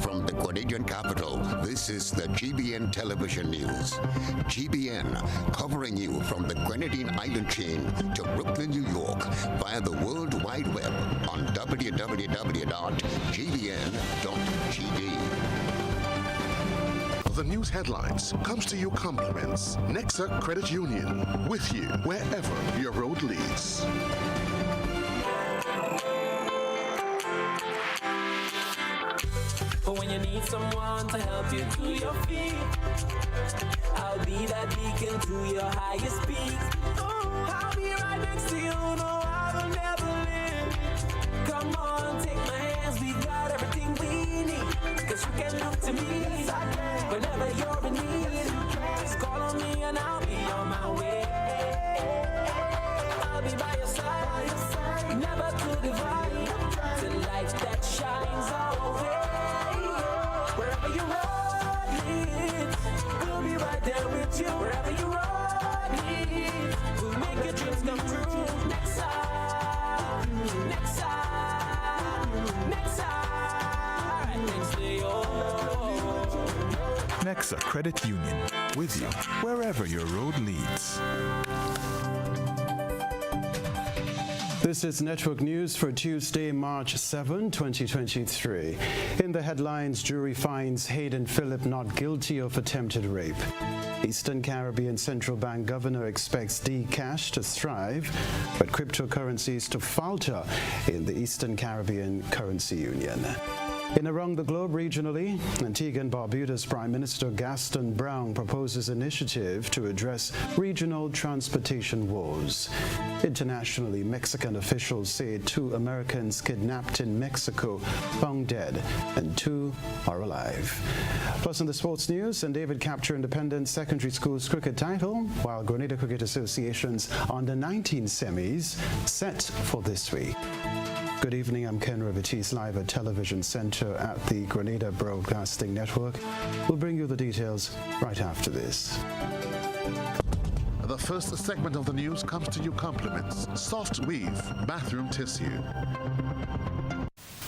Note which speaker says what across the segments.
Speaker 1: From the Grenadian capital, this is the GBN television news. GBN, covering you from the Grenadine Island chain to Brooklyn, New York, via the World Wide Web on www.gbn.tv.
Speaker 2: The news headlines comes to you compliments Nexa Credit Union, with you wherever your road leads.
Speaker 3: But when you need someone to help you to your feet, I'll be that beacon to your highest peak. I'll be right next to you, no, I will never leave. Come on, take my hands, we got everything we need. Cause you can look to me whenever you're in need. Just call on me and I'll be on my way. I'll be by your side, never to divide. The light that shines our way. Wherever you road leads, we'll be right there with you. Wherever you road leads, we'll make your dreams come true. Next side, next side, next side, next to you.
Speaker 4: Nexa Credit Union, with you wherever your road leads.
Speaker 5: This is Network News for Tuesday, March 7, 2023. In the headlines, jury finds Hayden Phillip not guilty of attempted rape. Eastern Caribbean Central Bank Governor expects D-Cash to thrive, but cryptocurrencies to falter in the Eastern Caribbean Currency Union. In Around the Globe regionally, Antigua and Barbuda's Prime Minister Gaston Brown proposes initiative to address regional transportation woes. Internationally, Mexican officials say 2 Americans kidnapped in Mexico found dead and 2 are alive. Plus in the sports news, St. David capture Independent Secondary Schools cricket title, while Grenada Cricket Association's under-19 semis set for this week. Good evening, I'm Kenroy, Baptiste, live at Television Center at the Grenada Broadcasting Network. We'll bring you the details right after this.
Speaker 2: The first segment of the news comes to you compliments Soft Weave Bathroom Tissue.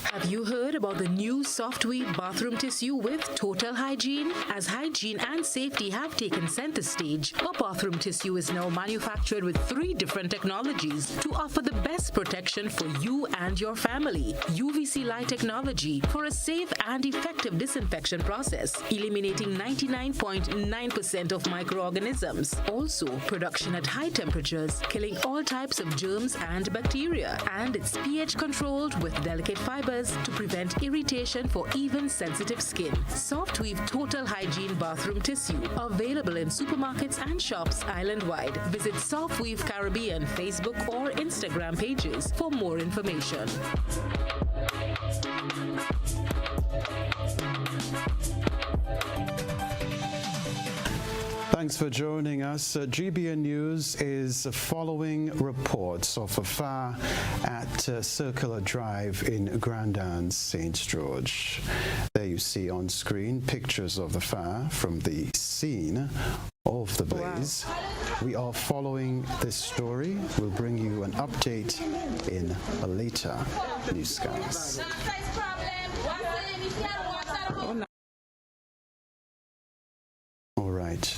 Speaker 6: Have you heard about the new Soft Weave bathroom tissue with total hygiene? As hygiene and safety have taken center stage, our bathroom tissue is now manufactured with 3 different technologies to offer the best protection for you and your family. UVC light technology for a safe and effective disinfection process, eliminating 99.9% of microorganisms. Also, production at high temperatures, killing all types of germs and bacteria. And it's pH controlled with delicate fibers to prevent irritation for even sensitive skin. Soft Weave Total Hygiene Bathroom Tissue, available in supermarkets and shops island-wide. Visit Soft Weave Caribbean Facebook or Instagram pages for more information.
Speaker 5: Thanks for joining us. GBN News is following reports of a fire at Circular Drive in Grandin, St. George. There you see on screen pictures of the fire from the scene of the blaze. Wow. We are following this story. We'll bring you an update in a later newscast.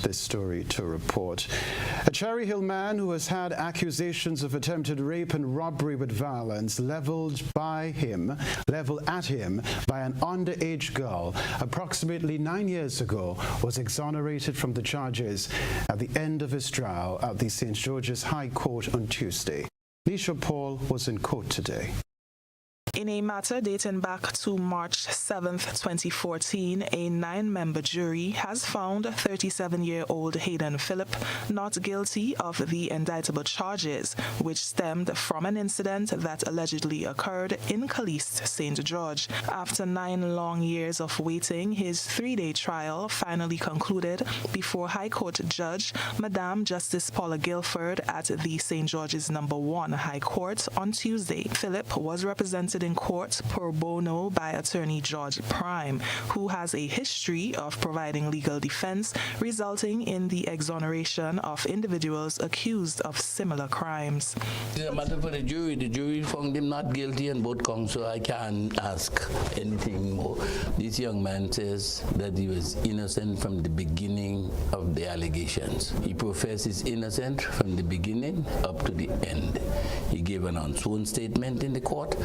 Speaker 5: This story to report. A Cherry Hill man who has had accusations of attempted rape and robbery with violence leveled at him by an underage girl approximately 9 years ago was exonerated from the charges at the end of his trial at the St. George's High Court on Tuesday. Nisha Paul was in court today.
Speaker 7: In a matter dating back to March 7, 2014, a 9-member jury has found 37-year-old Hayden Phillip not guilty of the indictable charges, which stemmed from an incident that allegedly occurred in Caliste, St. George. After 9 long years of waiting, his 3-day trial finally concluded before High Court Judge Madame Justice Paula Guilford at the St. George's No. 1 High Court on Tuesday. Phillip was represented in court pro bono by attorney George Prime, who has a history of providing legal defense, resulting in the exoneration of individuals accused of similar crimes.
Speaker 8: It's a matter for the jury. The jury found him not guilty on both counts, so I can't ask anything more. This young man says that he was innocent from the beginning of the allegations. He professed his innocence from the beginning up to the end. He gave an unsworn statement in the court,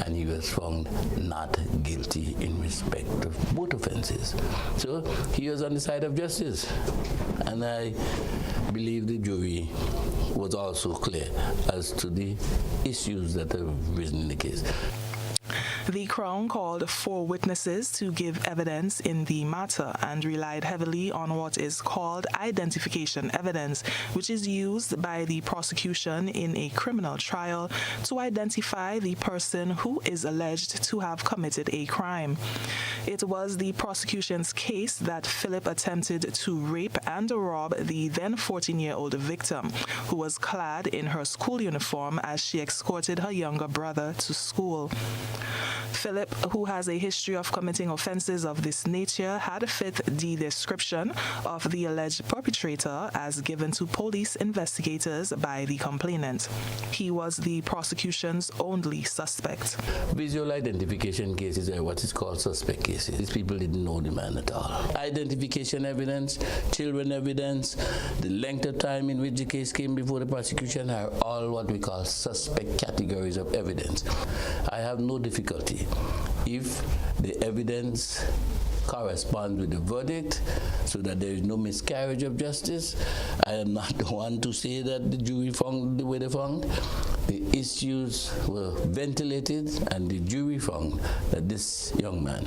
Speaker 8: and he was found not guilty in respect of both offenses. So he was on the side of justice, and I believe the jury was also clear as to the issues that have risen in the case.
Speaker 7: The Crown called 4 witnesses to give evidence in the matter and relied heavily on what is called identification evidence, which is used by the prosecution in a criminal trial to identify the person who is alleged to have committed a crime. It was the prosecution's case that Philip attempted to rape and rob the then 14-year-old victim, who was clad in her school uniform as she escorted her younger brother to school. Philip, who has a history of committing offenses of this nature, had fit the description of the alleged perpetrator as given to police investigators by the complainant. He was the prosecution's only suspect.
Speaker 8: Visual identification cases are what is called suspect cases. These people didn't know the man at all. Identification evidence, children evidence, the length of time in which the case came before the prosecution are all what we call suspect categories of evidence. I have no difficulty if the evidence corresponds with the verdict so that there is no miscarriage of justice. I am not the one to say that the jury found the way they found. The issues were ventilated and the jury found that this young man,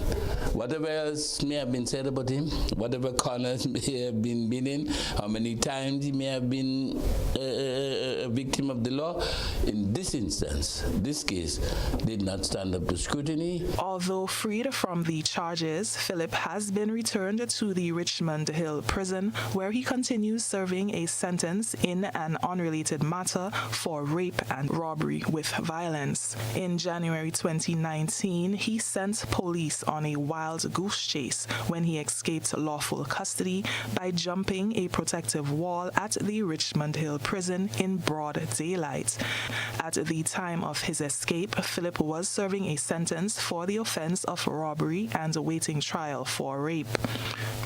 Speaker 8: whatever else may have been said about him, whatever corners may have been in, how many times he may have been a victim of the law, in this instance, this case did not stand up to scrutiny.
Speaker 7: Although freed from the charges, Philip has been returned to the Richmond Hill prison, where he continues serving a sentence in an unrelated matter for rape and robbery with violence. In January 2019, he sent police on a wild goose chase when he escaped lawful custody by jumping a protective wall at the Richmond Hill prison in broad daylight. At the time of his escape, Philip was serving a sentence for the offense of robbery and awaiting trial for rape.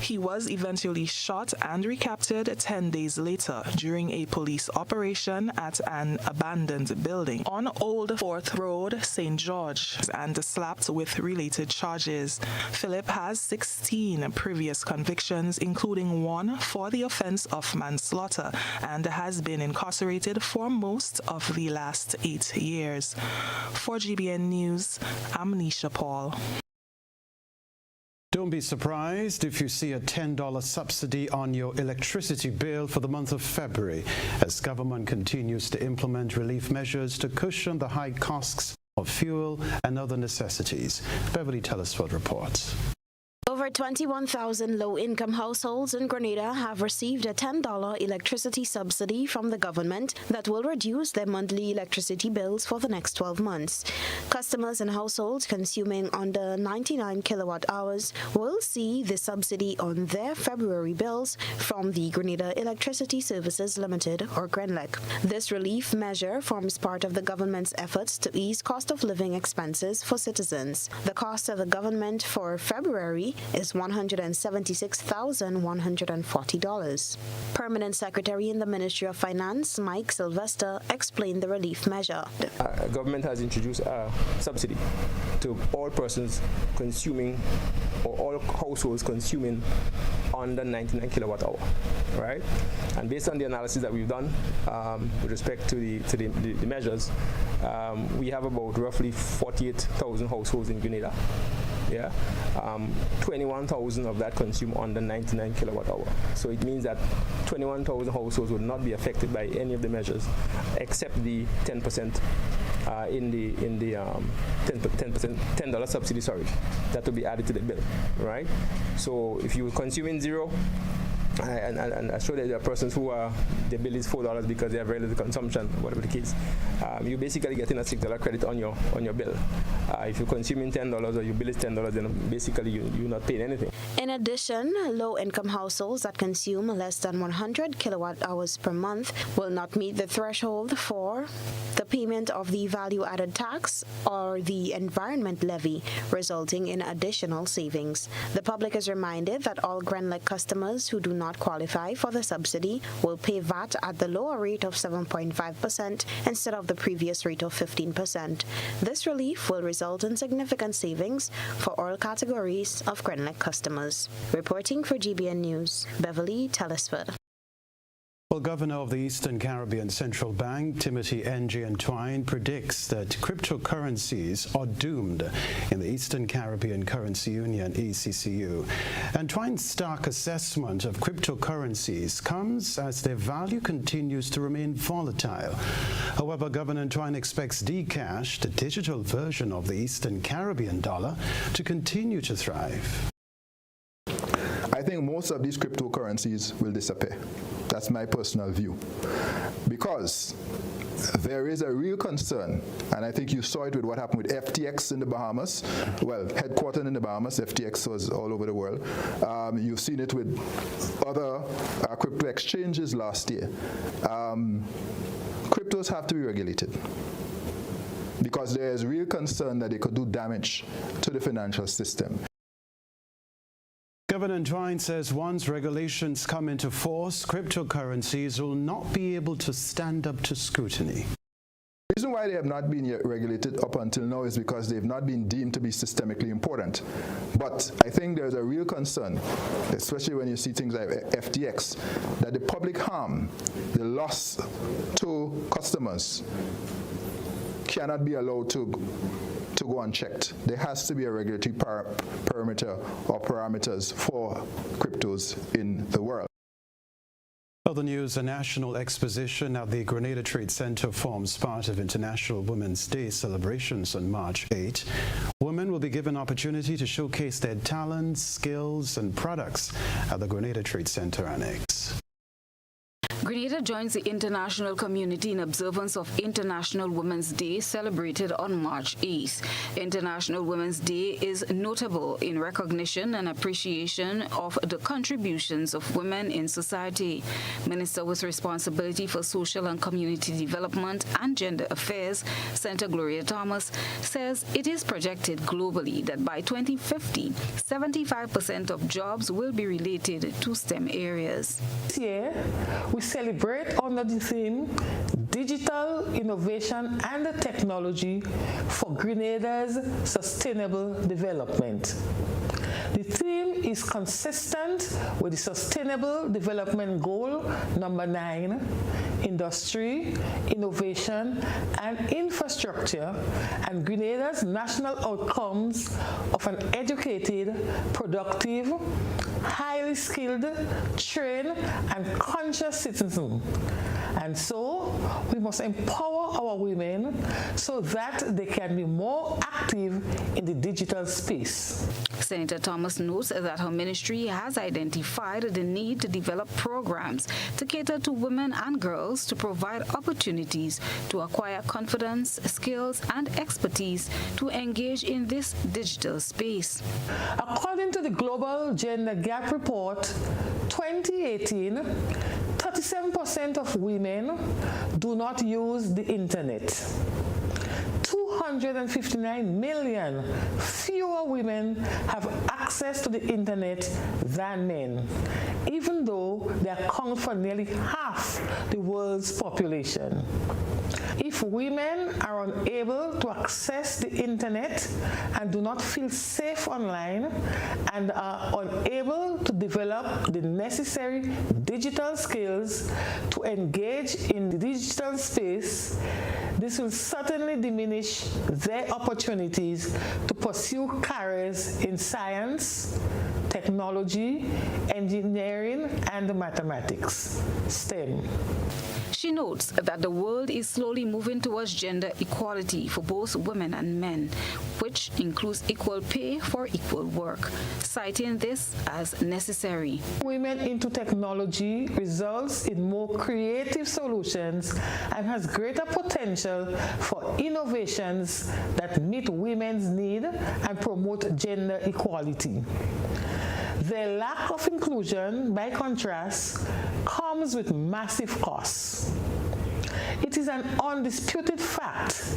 Speaker 7: He was eventually shot and recaptured 10 days later during a police operation at an abandoned building on Old Fort Road, St. George, and slapped with related charges. Philip has 16 previous convictions, including one for the offense of manslaughter, and has been incarcerated for most of the last 8 years. For GBN News, I'm Nisha Paul.
Speaker 5: Don't be surprised if you see a $10 subsidy on your electricity bill for the month of February, as government continues to implement relief measures to cushion the high costs of fuel and other necessities. Beverly Telesford reports.
Speaker 9: Over 21,000 low-income households in Grenada have received a $10 electricity subsidy from the government that will reduce their monthly electricity bills for the next 12 months. Customers and households consuming under 99 kilowatt hours will see the subsidy on their February bills from the Grenada Electricity Services Limited, or GRENLEC. This relief measure forms part of the government's efforts to ease cost of living expenses for citizens. The cost of the government for February is $176,140. Permanent Secretary in the Ministry of Finance, Mike Sylvester, explained the relief measure.
Speaker 10: Government has introduced a subsidy to all persons consuming, or all households consuming under 99 kilowatt hour, right? And based on the analysis that we've done with respect to the measures, we have about roughly 48,000 households in Grenada. Yeah, 21,000 of that consume under 99 kilowatt hour. So it means that 21,000 households would not be affected by any of the measures, except the 10% in the $10 subsidy. Sorry, that will be added to the bill, right? So if you were consuming zero, and I show that there are persons who are, their bill is $4 because they have very little consumption, whatever the case. You're basically getting a $6 credit on your bill. If you're consuming $10 or your bill is $10, then basically you're not paying anything.
Speaker 9: In addition, low-income households that consume less than 100 kilowatt hours per month will not meet the threshold for the payment of the value-added tax or the environment levy, resulting in additional savings. The public is reminded that all GrenLec customers who do not qualify for the subsidy will pay VAT at the lower rate of 7.5% instead of the previous rate of 15%. This relief will result in significant savings for all categories of GrenLec customers. Reporting for GBN News, Beverly Telesford.
Speaker 5: Well, Governor of the Eastern Caribbean Central Bank, Timothy N.G. Twine, predicts that cryptocurrencies are doomed in the Eastern Caribbean Currency Union, ECCU. And Twine's stark assessment of cryptocurrencies comes as their value continues to remain volatile. However, Governor Twine expects Dcash, the digital version of the Eastern Caribbean dollar, to continue to thrive.
Speaker 11: I think most of these cryptocurrencies will disappear. That's my personal view. Because there is a real concern, and I think you saw it with what happened with FTX in the Bahamas. Well, headquartered in the Bahamas, FTX was all over the world. You've seen it with other crypto exchanges last year. Cryptos have to be regulated, because there is real concern that they could do damage to the financial system.
Speaker 5: Governor Twine says once regulations come into force, cryptocurrencies will not be able to stand up to scrutiny.
Speaker 11: The reason why they have not been yet regulated up until now is because they've not been deemed to be systemically important. But I think there's a real concern, especially when you see things like FTX, that the public harm, the loss to customers, cannot be allowed to go unchecked. There has to be a regulatory parameter or parameters for cryptos in the world.
Speaker 5: Other news, a national exposition at the Grenada Trade Center forms part of International Women's Day celebrations on March 8. Women will be given opportunity to showcase their talents, skills, and products at the Grenada Trade Center Annex.
Speaker 6: Grenada joins the international community in observance of International Women's Day celebrated on March 8th. International Women's Day is notable in recognition and appreciation of the contributions of women in society. Minister with responsibility for social and community development and gender affairs, Senator Gloria Thomas, says it is projected globally that by 2050, 75% of jobs will be related to STEM areas.
Speaker 12: This year, we celebrate under the theme Digital Innovation and Technology for Grenada's Sustainable Development. The theme is consistent with the Sustainable Development Goal number 9, Industry, Innovation and Infrastructure, and Grenada's national outcomes of an educated, productive, highly skilled, trained and conscious citizen. And so we must empower our women so that they can be more active in the digital space.
Speaker 6: Senator Thomas notes that her ministry has identified the need to develop programs to cater to women and girls to provide opportunities to acquire confidence, skills, and expertise to engage in this digital space.
Speaker 12: According to the Global Gender Gap Report 2018, 37% of women do not use the internet. 259 million fewer women have access to the internet than men, even though they account for nearly half the world's population. If women are unable to access the internet and do not feel safe online and are unable to develop the necessary digital skills to engage in the digital space, this will certainly diminish their opportunities to pursue careers in science, technology, engineering, and mathematics, STEM.
Speaker 6: She notes that the world is slowly moving towards gender equality for both women and men, which includes equal pay for equal work, citing this as necessary.
Speaker 12: Women into technology results in more creative solutions and has greater potential for innovations that meet women's need and promote gender equality. Their lack of inclusion, by contrast, comes with massive costs. It is an undisputed fact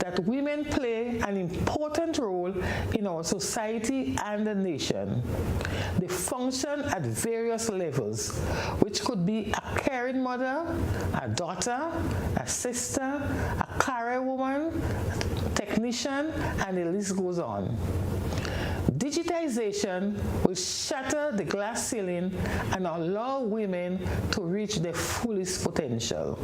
Speaker 12: that women play an important role in our society and the nation. They function at various levels, which could be a caring mother, a daughter, a sister, a career woman, a technician, and the list goes on. Digitization will shatter the glass ceiling and allow women to reach their fullest potential.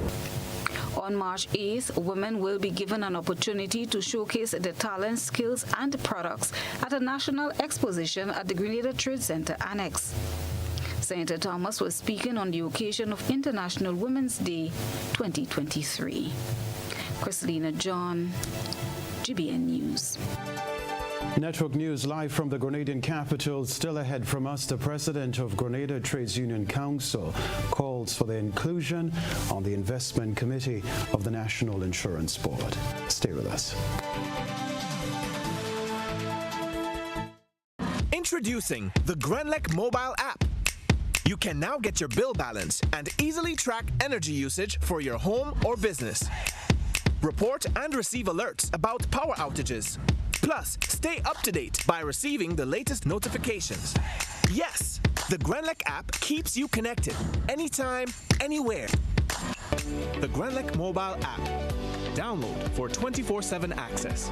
Speaker 6: On March 8th, women will be given an opportunity to showcase their talents, skills, and products at a national exposition at the Grenada Trade Center Annex. Senator Thomas was speaking on the occasion of International Women's Day 2023. Christelina John, GBN News.
Speaker 5: Network News live from the Grenadian capital. Still ahead from us, the president of Grenada Trades Union Council calls for their inclusion on the investment committee of the National Insurance Board. Stay with us.
Speaker 13: Introducing the Grenlec mobile app. You can now get your bill balance and easily track energy usage for your home or business. Report and receive alerts about power outages. Plus, stay up to date by receiving the latest notifications. Yes, the Grenlec app keeps you connected anytime, anywhere. The Grenlec mobile app. Download for 24/7 access.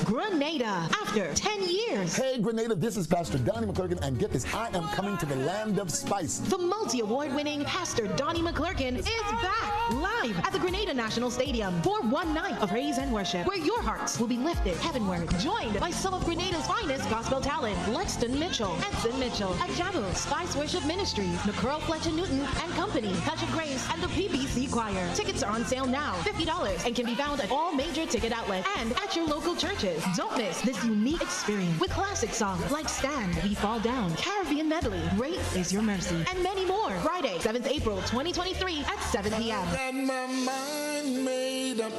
Speaker 14: Grenada, after 10 years.
Speaker 15: Hey, Grenada, this is Pastor Donnie McClurkin, and get this, I am coming to the land of spice.
Speaker 14: The multi-award-winning Pastor Donnie McClurkin is back live at the Grenada National Stadium for one night of praise and worship, where your hearts will be lifted heavenward, joined by some of Grenada's finest gospel talent, Lexton Mitchell, Edson Mitchell, Ajabu, Spice Worship Ministries, Nicole Fletcher Newton and Company, Touch of Grace, and the PBC Choir. Tickets are on sale now, $50, and can be found at all major ticket outlets and at your local churches. Don't miss this unique experience with classic songs like Stand, We Fall Down, Caribbean Medley, Great Is Your Mercy, and many more. Friday, 7th April 2023 at 7 p.m.
Speaker 16: Got my mind made up,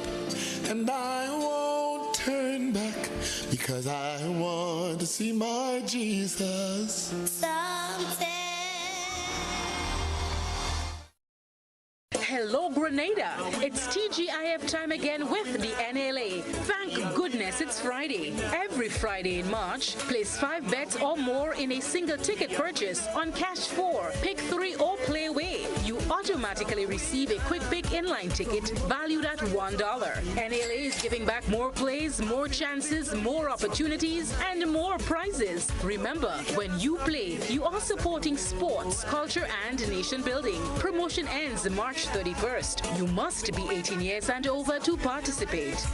Speaker 16: and I won't turn back, because I want to see my Jesus someday.
Speaker 6: Hello, Grenada. It's TGIF time again with the NLA. Thank goodness it's Friday. Every Friday in March, place 5 bets or more in a single ticket purchase on Cash 4, Pick 3, or Play Away. You automatically receive a quick pick inline ticket valued at $1. NLA is giving back more plays, more chances, more opportunities, and more prizes. Remember, when you play, you are supporting sports, culture, and nation building. Promotion ends March 31st. You must be 18 years and over to participate.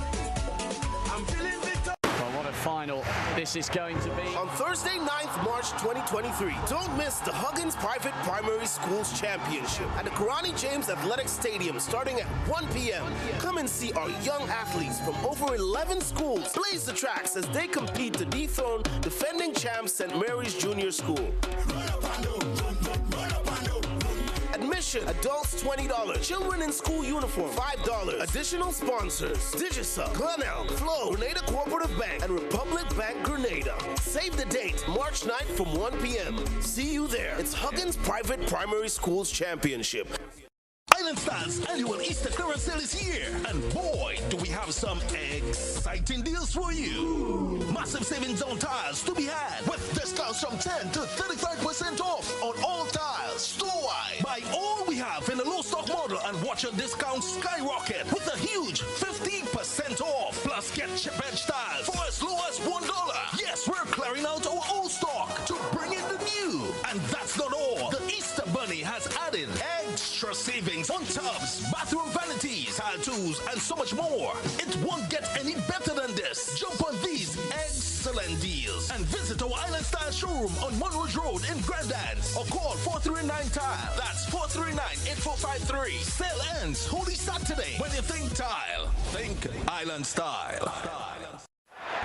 Speaker 17: Well, what a final this is going to be.
Speaker 18: On Thursday, 9th March 2023, don't miss the Huggins Private Primary Schools Championship at the Karani James Athletic Stadium starting at 1 p.m. Come and see our young athletes from over 11 schools blaze the tracks as they compete to dethrone defending champ St. Mary's Junior School. Admission, adults $20. Children in school uniform, $5. Additional sponsors, Digicel, Glenelg, Flow, Grenada Cooperative Bank, and Republic Bank Grenada. Save the date, March 9th from 1 p.m. See you there. It's Huggins Private Primary Schools Championship.
Speaker 19: Island Stars annual Easter clearance sale is here, and boy, do we have some exciting deals for you. Massive savings on tiles to be had, with discounts from 10 to 35% off on all tiles, store-wide. Buy all we have in a low stock model and watch your discounts skyrocket with a huge 15% off. Plus, get chip edge tiles for as low as $1. Yes, we're clearing out our old stock to bring in the new. And that's not all. The Easter Bunny has added extra savings on tubs, bathroom vanities, tile tools, and so much more. It won't get any better than this. Jump on these excellent deals. And visit our Island Style showroom on Monroe Road in Grandans or call 439-TILE. That's 439-8453. Sale ends Holy Saturday. When you think tile, think Island Style.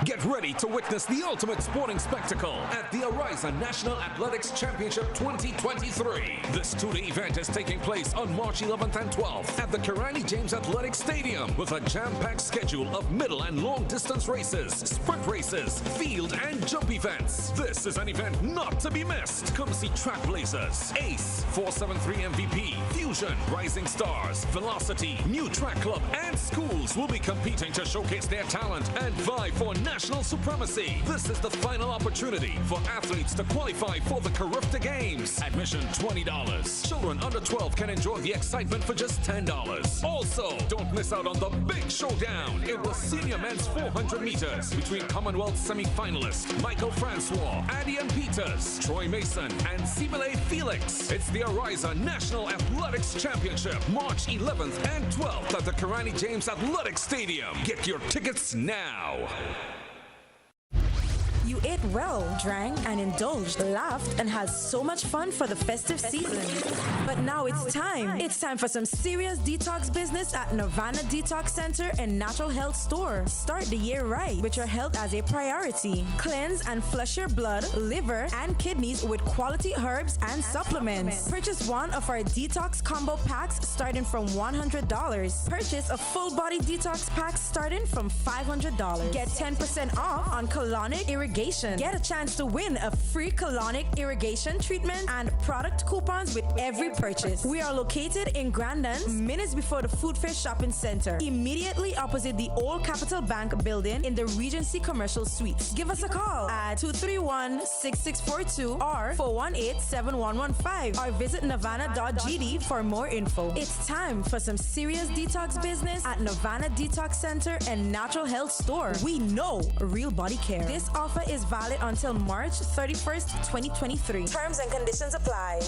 Speaker 20: Get ready to witness the ultimate sporting spectacle at the Horizon National Athletics Championship 2023. This two-day event is taking place on March 11th and 12th at the Kenroy James Athletic Stadium with a jam-packed schedule of middle and long-distance races, sprint races, field and jump events. This is an event not to be missed. Come see Track Blazers, Ace, 473 MVP, Fusion, Rising Stars, Velocity, New Track Club, and schools will be competing to showcase their talent and vie for national supremacy. This is the final opportunity for athletes to qualify for the Carifta Games. Admission $20. Children under 12 can enjoy the excitement for just $10. Also, don't miss out on the big showdown in the senior men's 400 meters between Commonwealth semi-finalists Michael Francois, Adian Peters, Troy Mason, and Sibile Felix. It's the Horizon National Athletics Championship, March 11th and 12th at the Kenroy James Athletic Stadium. Get your tickets now.
Speaker 21: You ate well, drank and indulged, laughed and had so much fun for the festive season. But now it's time. It's time for some serious detox business at Nirvana Detox Center and Natural Health Store. Start the year right with your health as a priority. Cleanse and flush your blood, liver and kidneys with quality herbs and supplements. Purchase one of our detox combo packs starting from $100. Purchase a full body detox pack starting from $500. Get 10% off on colonic irrigation. Get a chance to win a free colonic irrigation treatment and product coupons with every purchase. We are located in Grandans, minutes before the Food Fair Shopping Center, immediately opposite the old Capital Bank building in the Regency Commercial Suites. Give us a call at 231-6642 or 418-7115 or visit nirvana.gd for more info. It's time for some serious detox business at Nirvana Detox Center and Natural Health Store. We know real body care. This offer is valid until March 31st, 2023. Terms and conditions apply.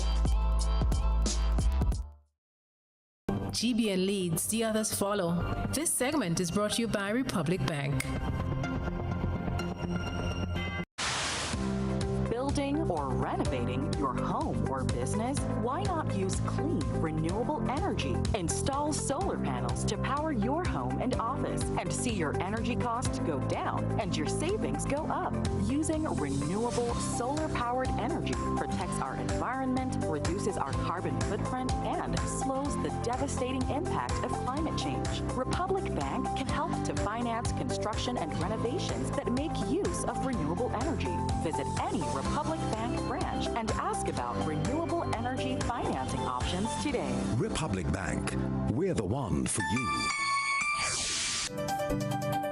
Speaker 22: GBN leads, the others follow. This segment is brought to you by Republic Bank.
Speaker 23: Building or renovating your home or business? Why not use clean, renewable energy? Install solar panels to power your home and office and see your energy costs go down and your savings go up. Using renewable solar-powered energy protects our environment, reduces our carbon footprint, and slows the devastating impact of climate change. Republic Bank can help to finance construction and renovations that make use of renewable energy. Visit any Republic Bank branch and ask about renewable energy financing options today.
Speaker 4: Republic Bank, we're the one for you.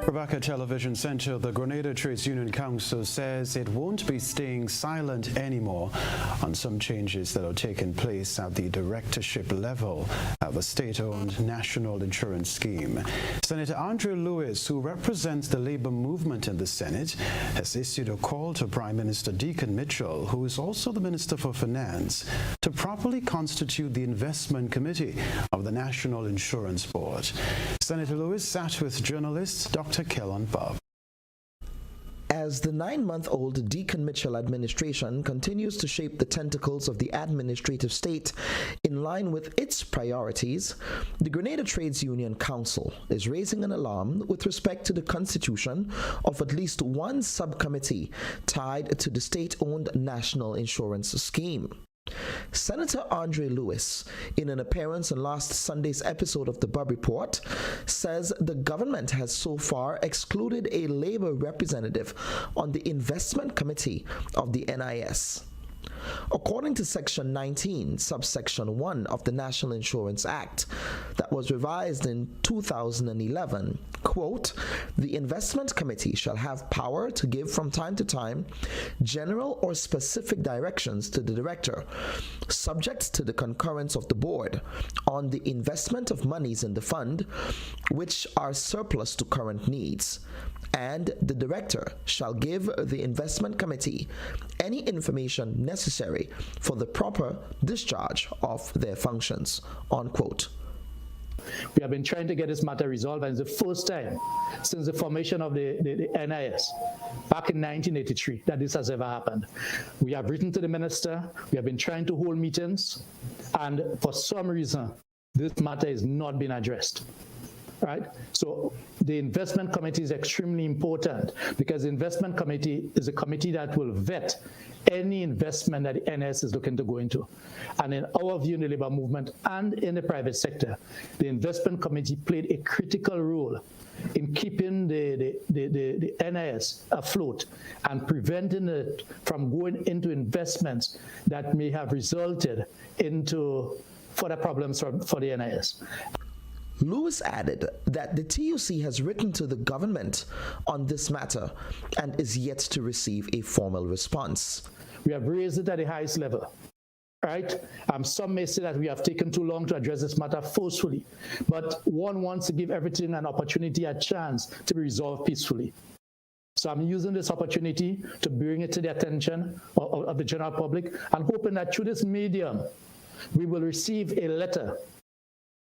Speaker 5: Rebecca Television Center, the Grenada Trades Union Council says it won't be staying silent anymore on some changes that are taking place at the directorship level of the state-owned national insurance scheme. Senator Andrew Lewis, who represents the labor movement in the Senate, has issued a call to Prime Minister Deacon Mitchell, who is also the Minister for Finance, to properly constitute the investment committee of the National Insurance Board. Senator Lewis sat with journalist Dr. Kellen Bob.
Speaker 24: As the 9-month-old Deacon Mitchell administration continues to shape the tentacles of the administrative state in line with its priorities, the Grenada Trades Union Council is raising an alarm with respect to the constitution of at least one subcommittee tied to the state-owned national insurance scheme. Senator Andre Lewis, in an appearance on last Sunday's episode of the Bob Report, says the government has so far excluded a labor representative on the investment committee of the NIS. According to Section 19, subsection 1 of the National Insurance Act, that was revised in 2011, quote, the investment committee shall have power to give from time to time general or specific directions to the director, subject to the concurrence of the board, on the investment of monies in the fund which are surplus to current needs, and the director shall give the investment committee any information necessary for the proper discharge of their functions, unquote.
Speaker 1: We have been trying to get this matter resolved, and it's the first time since the formation of the NIS back in 1983 that this has ever happened. We have written to the minister, we have been trying to hold meetings, and for some reason, this matter is not being addressed. Right? So the investment committee is extremely important because the investment committee is a committee that will vet any investment that the NS is looking to go into. And in our view in the labor movement and in the private sector, the investment committee played a critical role in keeping the NIS afloat and preventing it from going into investments that may have resulted into further problems for the NIS.
Speaker 24: Lewis added that the TUC has written to the government on this matter and is yet to receive a formal response.
Speaker 1: We have raised it at the highest level, right? Some may say that we have taken too long to address this matter forcefully, but one wants to give everything an opportunity, a chance to be resolved peacefully. So I'm using this opportunity to bring it to the attention of the general public and hoping that through this medium, we will receive a letter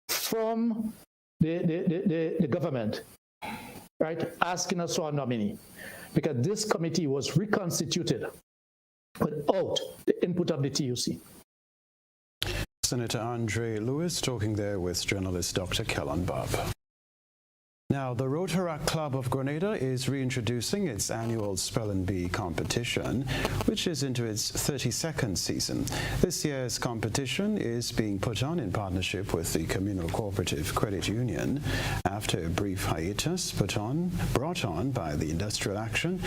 Speaker 1: from the government, right, asking us for a nominee, because this committee was reconstituted without the input of the TUC.
Speaker 5: Senator Andre Lewis talking there with journalist Dr. Kellen Bob. Now, the Rotaract Club of Grenada is reintroducing its annual Spelling Bee competition, which is into its 32nd season. This year's competition is being put on in partnership with the Communal Cooperative Credit Union after a brief hiatus brought on by the industrial action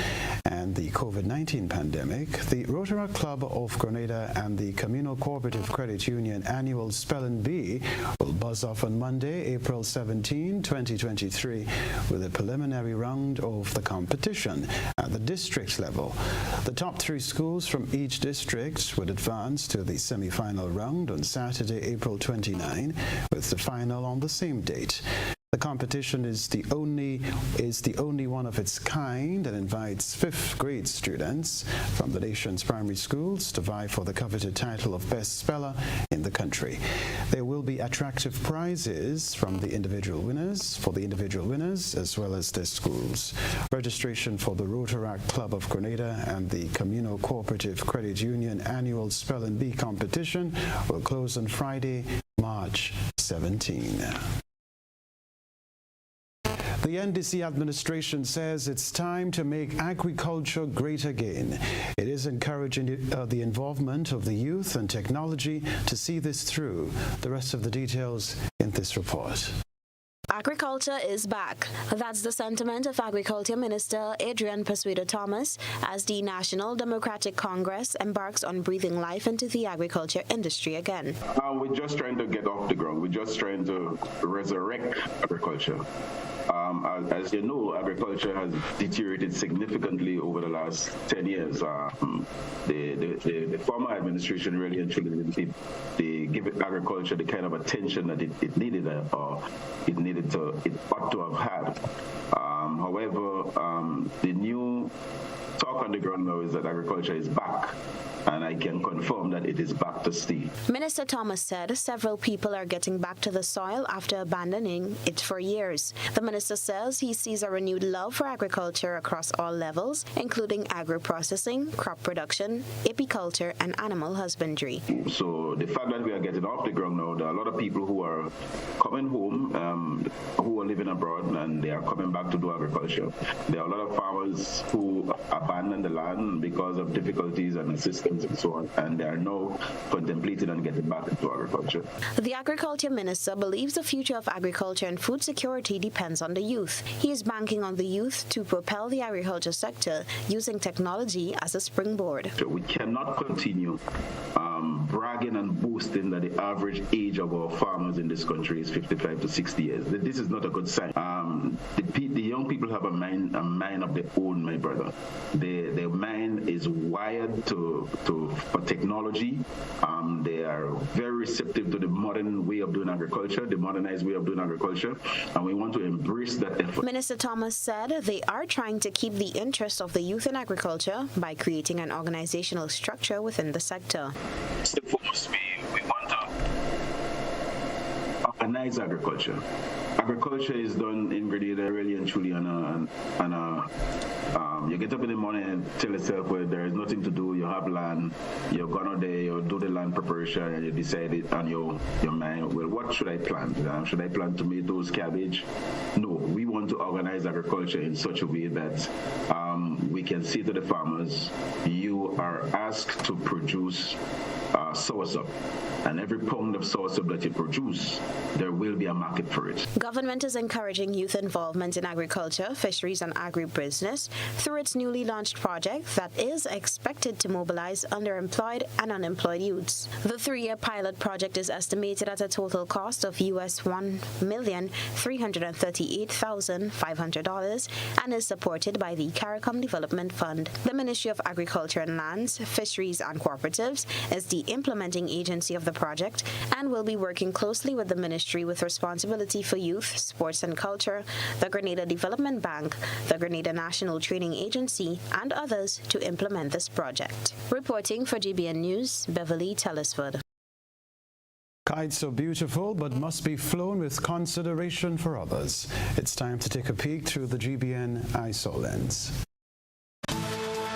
Speaker 5: and the COVID-19 pandemic. The Rotaract Club of Grenada and the Communal Cooperative Credit Union annual Spelling Bee will buzz off on Monday, April 17, 2023. With a preliminary round of the competition at the district level. The top 3 schools from each district would advance to the semi-final round on Saturday, April 29, with the final on the same date. The competition is the only one of its kind and invites 5th grade students from the nation's primary schools to vie for the coveted title of Best Speller in the country. There will be attractive prizes for the individual winners as well as their schools. Registration for the Rotaract Club of Grenada and the Communal Cooperative Credit Union annual Spelling Bee competition will close on Friday, March 17. The NDC administration says it's time to make agriculture great again. It is encouraging the involvement of the youth and technology to see this through. The rest of the details in this report.
Speaker 9: Agriculture is back. That's the sentiment of Agriculture Minister Adrian Persuado-Thomas as the National Democratic Congress embarks on breathing life into the agriculture industry again.
Speaker 2: We're just trying to get off the ground. We're just trying to resurrect agriculture. As you know, agriculture has deteriorated significantly over the last 10 years. The former administration really and truly didn't give agriculture the kind of attention that it needed, or it ought to have had. However, the new talk on the ground now is that agriculture is back, and I can confirm that it is back to stay.
Speaker 9: Minister Thomas said several people are getting back to the soil after abandoning it for years. The minister says he sees a renewed love for agriculture across all levels, including agro-processing, crop production, apiculture, and animal husbandry.
Speaker 2: So the fact that we are getting off the ground now, there are a lot of people who are coming home, who are living abroad, and they are coming back to do agriculture. There are a lot of farmers who abandoned the land because of difficulties and assistance and so on, and they are now contemplating on getting back into agriculture.
Speaker 9: The agriculture minister believes the future of agriculture and food security depends on the youth. He is banking on the youth to propel the agriculture sector using technology as a springboard.
Speaker 2: We cannot continue bragging and boasting that the average age of our farmers in this country is 55 to 60 years. This is not a good sign. The young people have a mind of their own, my brother. Their mind is wired for technology. They are very receptive to the modern way of doing agriculture, the modernized way of doing agriculture, and we want to embrace that effort.
Speaker 9: Minister Thomas said they are trying to keep the interest of the youth in agriculture by creating an organizational structure within the sector.
Speaker 2: We want to organize organize agriculture. Agriculture is done in Grenada really and truly you get up in the morning and tell yourself, well, there is nothing to do, you have land, you're gonna there, you do the land preparation, and you decide it on your mind, well, what should I plant? Should I plant tomatoes, cabbage? No, we want to organize agriculture in such a way that we can say to the farmers, you are asked to produce soursop, and every pound of soursop that you produce, there will be a market for it.
Speaker 9: Government is encouraging youth involvement in agriculture, fisheries, and agribusiness through its newly launched project that is expected to mobilize underemployed and unemployed youths. The 3-year pilot project is estimated at a total cost of US $1,338,500 and is supported by the CARICOM Development Fund. The Ministry of Agriculture and Lands, Fisheries and Cooperatives is the implementing agency of the project and will be working closely with the ministry with responsibility for youth, sports and culture, the Grenada Development Bank, the Grenada National Training Agency, and others to implement this project. Reporting for GBN News, Beverly Telesford.
Speaker 5: Kites are beautiful, but must be flown with consideration for others. It's time to take a peek through the GBN ISO lens.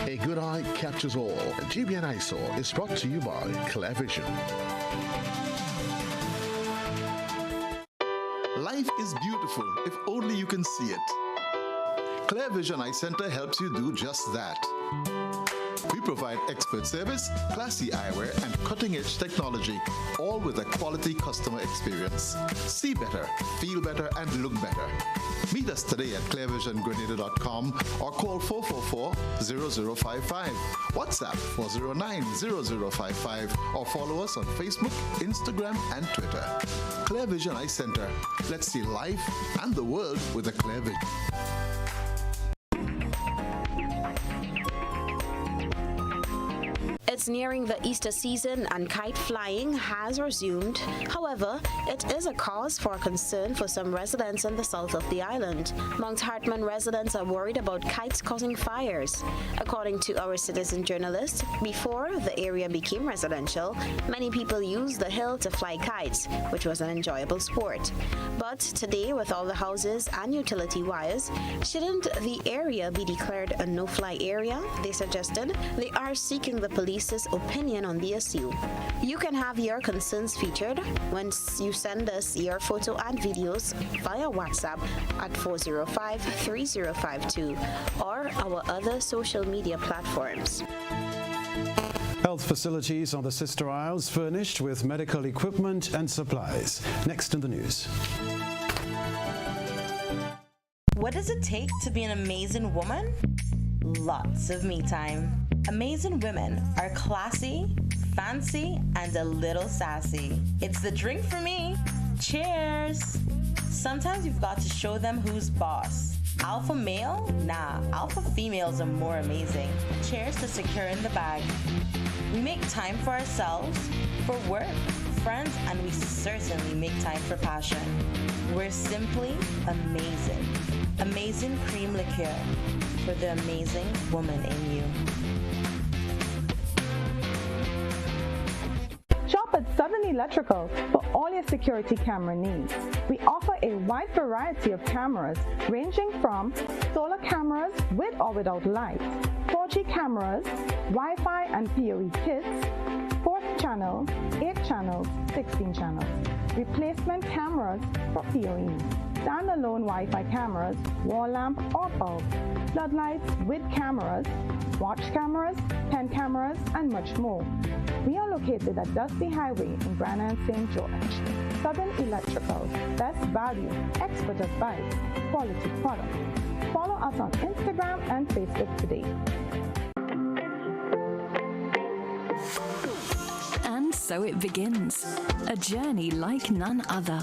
Speaker 19: A good eye captures all. GBN ISO is brought to you by ClearVision.
Speaker 3: Life is beautiful if only you can see it. ClearVision Eye Center helps you do just that. We provide expert service, classy eyewear, and cutting-edge technology, all with a quality customer experience. See better, feel better, and look better. Meet us today at clearvisiongrenada.com or call 444-0055, WhatsApp 409-0055, or follow us on Facebook, Instagram, and Twitter. ClearVision Eye Center. Let's see life and the world with a clear vision.
Speaker 9: It's nearing the Easter season and kite flying has resumed. However, it is a cause for concern for some residents in the south of the island. Mount Hartman residents are worried about kites causing fires. According to our citizen journalist, before the area became residential, many people used the hill to fly kites, which was an enjoyable sport. But today, with all the houses and utility wires, shouldn't the area be declared a no-fly area? They suggested. They are seeking the police's opinion on the issue. You can have your concerns featured when you send us your photo and videos via WhatsApp at 405-3052 or our other social media platforms.
Speaker 5: Health facilities on the Sister Isles furnished with medical equipment and supplies. Next in the news.
Speaker 7: What does it take to be an amazing woman? Lots of me time. Amazing women are classy, fancy, and a little sassy. It's the drink for me. Cheers! Sometimes you've got to show them who's boss. Alpha male? Nah, alpha females are more amazing. Cheers to securing the bag. We make time for ourselves, for work, friends, and we certainly make time for passion. We're simply amazing. Amazing cream liqueur for the amazing woman in you.
Speaker 8: Shop at Southern Electrical for all your security camera needs. We offer a wide variety of cameras ranging from solar cameras with or without lights, 4G cameras, Wi-Fi and PoE kits, 4th channel, 8 channels, 16 channels, replacement cameras for PoE, standalone Wi-Fi cameras, wall lamp or bulb, floodlights with cameras, watch cameras, pen cameras, and much more. We are located at Dusty Highway in Granada and St. George. Southern Electrical, best value, expert advice, quality product. Follow us on Instagram and Facebook today.
Speaker 10: And so it begins, a journey like none other.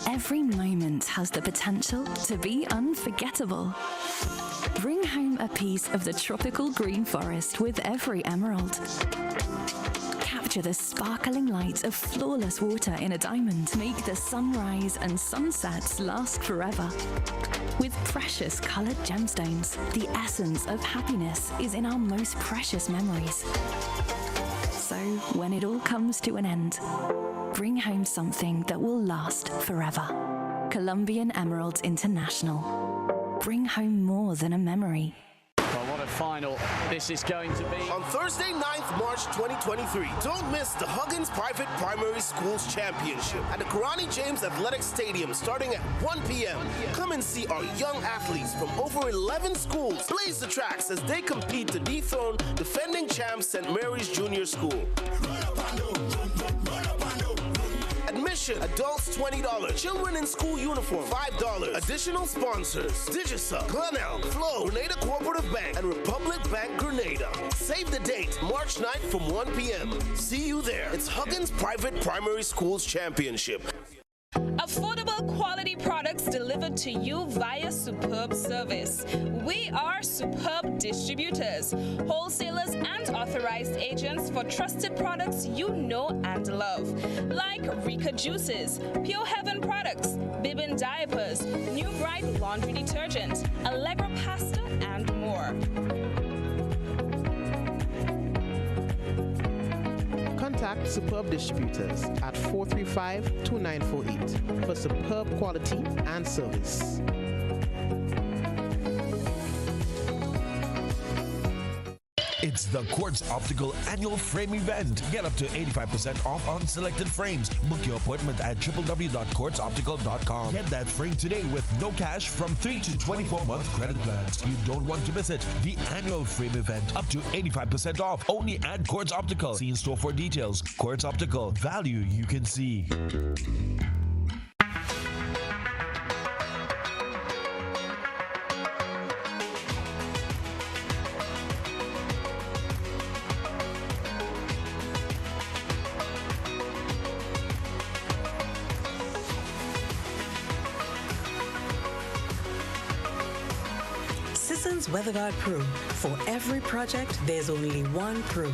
Speaker 10: Every moment has the potential to be unforgettable. Bring home a piece of the tropical green forest with every emerald. Capture the sparkling light of flawless water in a diamond. Make the sunrise and sunsets last forever. With precious colored gemstones, the essence of happiness is in our most precious memories. So when it all comes to an end, Bring home something that will last forever. Colombian Emeralds International. Bring home more than a memory.
Speaker 17: Well, what a final this is going to be.
Speaker 18: On Thursday, 9th March 2023, don't miss the Huggins Private Primary Schools Championship at the Kenroy James Athletic Stadium starting at 1 p.m. Come and see our young athletes from over 11 schools blaze the tracks as they compete to dethrone defending champs St. Mary's Junior School. Admission, adults $20. Children in school uniform, $5. Additional sponsors, Digicel, Glenelg, Flow, Grenada Cooperative Bank, and Republic Bank Grenada. Save the date, March 9th from 1 p.m. See you there. It's Huggins Private Primary Schools Championship.
Speaker 11: Affordable quality products delivered to you via Superb Service. We are Superb Distributors, wholesalers and authorized agents for trusted products you know and love, like Rika Juices, Pure Heaven products, Bibin diapers, New Bright laundry detergent, Allegra pasta, and more.
Speaker 12: Contact Superb Distributors at 435-2948 for superb quality and service.
Speaker 19: It's the Quartz Optical Annual Frame Event. Get up to 85% off on selected frames. Book your appointment at www.quartzoptical.com. Get that frame today with no cash from 3 to 24-month credit plans. You don't want to miss it. The Annual Frame Event. Up to 85% off. Only at Quartz Optical. See in store for details. Quartz Optical. Value you can see.
Speaker 13: WeatherGuard Pro. For every project, there's only one Pro.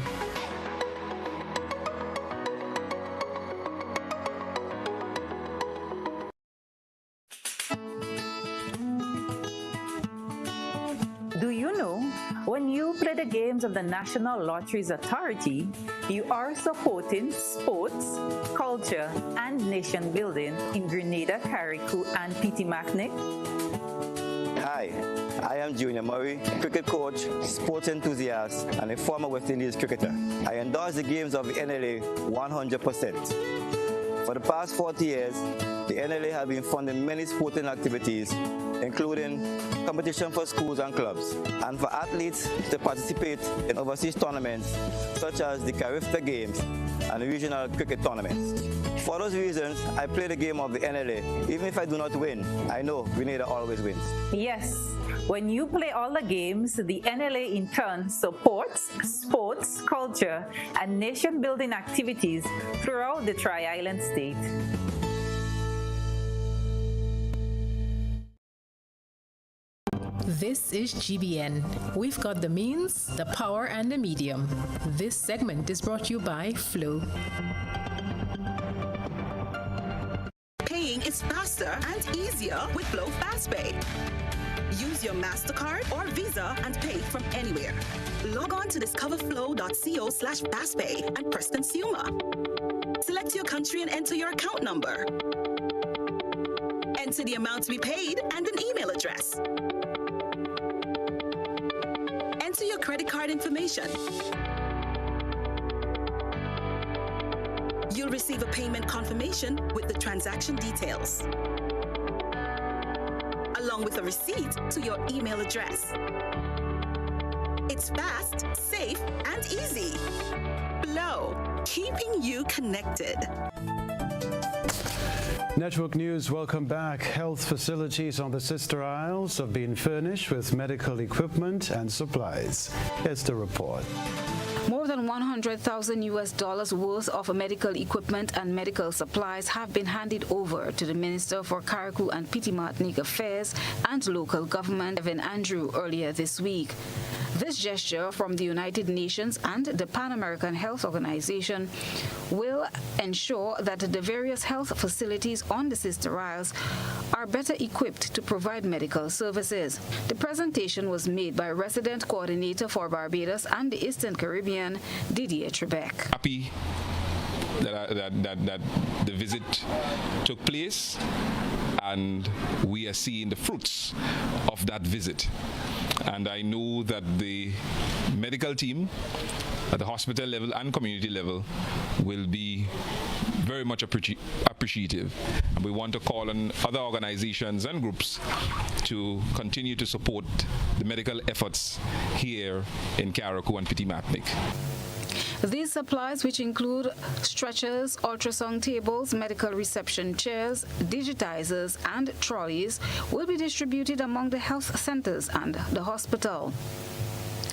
Speaker 15: Do you know, when you play the games of the National Lotteries Authority, you are supporting sports, culture, and nation building in Grenada, Carriacou, and Petit-Martinique?
Speaker 25: Hi, I am Junior Murray, cricket coach, sports enthusiast, and a former West Indies cricketer. I endorse the games of the NLA 100%. For the past 40 years, the NLA has been funding many sporting activities, including competition for schools and clubs, and for athletes to participate in overseas tournaments such as the Carifta Games and the regional cricket tournaments. For those reasons, I play the game of the NLA. Even if I do not win, I know Grenada always wins.
Speaker 15: Yes, when you play all the games, the NLA in turn supports sports, culture, and nation-building activities throughout the Tri-Island state.
Speaker 22: This is GBN. We've got the means, the power, and the medium. This segment is brought to you by Flow.
Speaker 26: Paying is faster and easier with Flow FastPay. Use your MasterCard or Visa and pay from anywhere. Log on to discoverflow.co/fastpay and press Consumer. Select your country and enter your account number. Enter the amount to be paid and an email address. Enter your credit card information. You'll receive a payment confirmation with the transaction details, along with a receipt to your email address. It's fast, safe, and easy. Flow, keeping you connected.
Speaker 5: Network News, welcome back. Health facilities on the Sister Isles have been furnished with medical equipment and supplies. Here's the report.
Speaker 27: More than $100,000 worth of medical equipment and medical supplies have been handed over to the Minister for Carriacou and Petit-Martinique Affairs and Local Government, Evan Andrew, earlier this week. This gesture from the United Nations and the Pan American Health Organization will ensure that the various health facilities on the Sister Isles are better equipped to provide medical services. The presentation was made by Resident Coordinator for Barbados and the Eastern Caribbean, Didier Trebek.
Speaker 28: Happy
Speaker 4: that the visit took place, and we are seeing the fruits of that visit. And I know that the medical team at the hospital level and community level will be very much appreciative. And we want to call on other organizations and groups to continue to support the medical efforts here in Carriacou and Petit-Martinique.
Speaker 27: These supplies, which include stretchers, ultrasound tables, medical reception chairs, digitizers, and trolleys, will be distributed among the health centers and the hospital.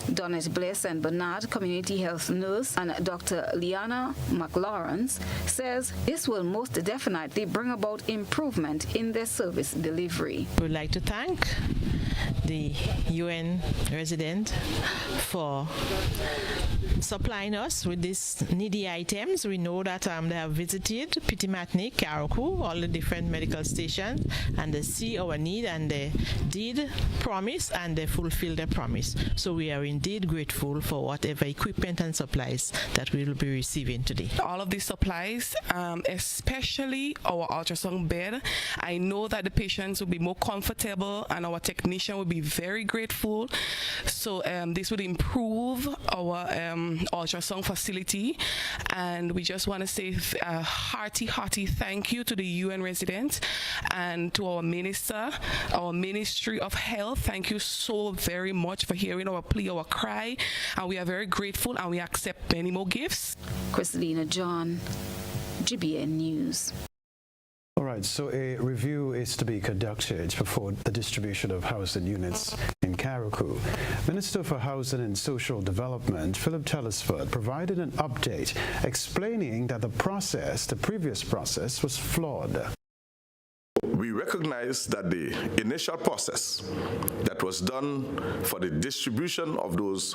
Speaker 27: Donette Bliss and Bernard, community health nurse, and Dr. Liana McLawrence says this will most definitely bring about improvement in their service delivery.
Speaker 6: We would like to thank the UN resident for supplying us with these needy items. We know that they have visited Petit-Martinique, Carriacou, all the different medical stations, and they see our need, and they did promise, and they fulfilled their promise. So we are indeed grateful for whatever equipment and supplies that we will be receiving today.
Speaker 14: All of these supplies, especially our ultrasound bed, I know that the patients will be more comfortable, and our technician will be very grateful. So this would improve our ultrasound facility, and we just want to say a hearty thank you to the UN residents and to our minister, our Ministry of Health. Thank you so very much for hearing our plea, our cry, and we are very grateful, and we accept many more gifts.
Speaker 27: Christina John, GBN News.
Speaker 5: All right, so a review is to be conducted before the distribution of housing units in Carriacou. Minister for Housing and Social Development, Philip Telesford, provided an update explaining that the previous process was flawed.
Speaker 16: We recognize that the initial process that was done for the distribution of those